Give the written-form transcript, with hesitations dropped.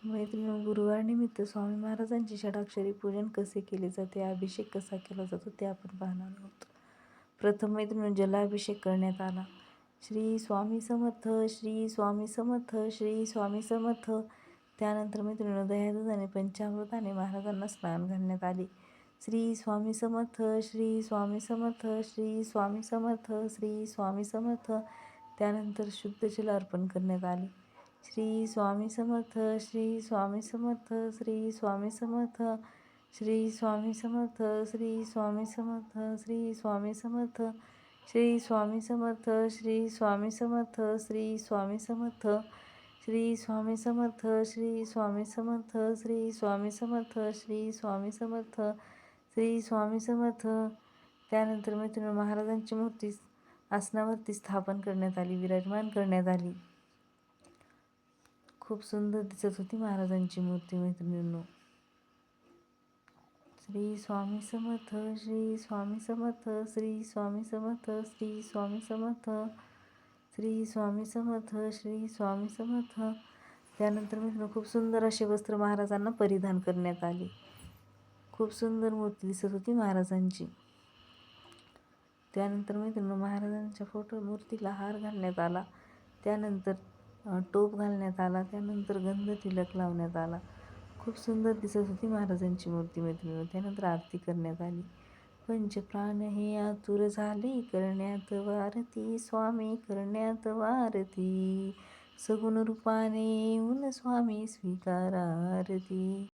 मैत्रिणी, गुरुवारनिमित्त स्वामी महाराजांचे षडाक्षरी पूजन कसे केले जाते, अभिषेक कसा केला जातो ते आपण पाहणार आहोत. प्रथम मैत्रिणी जलाभिषेक करण्यात आला. श्री स्वामी समर्थ, श्री स्वामी समर्थ, श्री स्वामी समर्थ. त्यानंतर मैत्रिणी दह्यादूधाने पंचामृताने महाराजांना स्नान घालण्यात आले. श्री स्वामी समर्थ, श्री स्वामी समर्थ, श्री स्वामी समर्थ, श्री स्वामी समर्थ. त्यानंतर शुद्ध जल अर्पण करण्यात आले. श्री स्वामी समर्थ, श्री स्वामी समर्थ, श्री स्वामी समर्थ, श्री स्वामी समर्थ, श्री स्वामी समर्थ, श्री स्वामी समर्थ, श्री स्वामी समर्थ, श्री स्वामी समर्थ, श्री स्वामी समर्थ, श्री स्वामी समर्थ, श्री स्वामी समर्थ, श्री स्वामी समर्थ, श्री स्वामी समर्थ, श्री स्वामी समर्थ. त्यानंतर मैत्रिणी महाराजांची मूर्ती आसनावरती स्थापन करण्यात आली, विराजमान करण्यात आली. खूप सुंदर दिसत होती महाराजांची मूर्ती मैत्रिणींनो. श्री स्वामी समर्थ, श्री स्वामी समर्थ, श्री स्वामी समर्थ, श्री स्वामी समर्थ, श्री स्वामी समर्थ, श्री स्वामी समर्थ. त्यानंतर मित्रांनो खूप सुंदर असे वस्त्र महाराजांना परिधान करण्यात आले. खूप सुंदर मूर्ती दिसत होती महाराजांची. त्यानंतर मित्रांनो महाराजांच्या मूर्तीला हार घालण्यात आला. त्यानंतर टोप घालण्यात आला. त्यानंतर गंध तिलक लावण्यात आला. खूप सुंदर दिसत होती महाराजांची मूर्ती मैत्रिणी. त्यानंतर आरती करण्यात आली. पंचप्राण हे आतुर झाले करण्यात वारती, स्वामी करण्यात वारती, सगुण रूपाने येऊन स्वामी स्वीकारा आरती.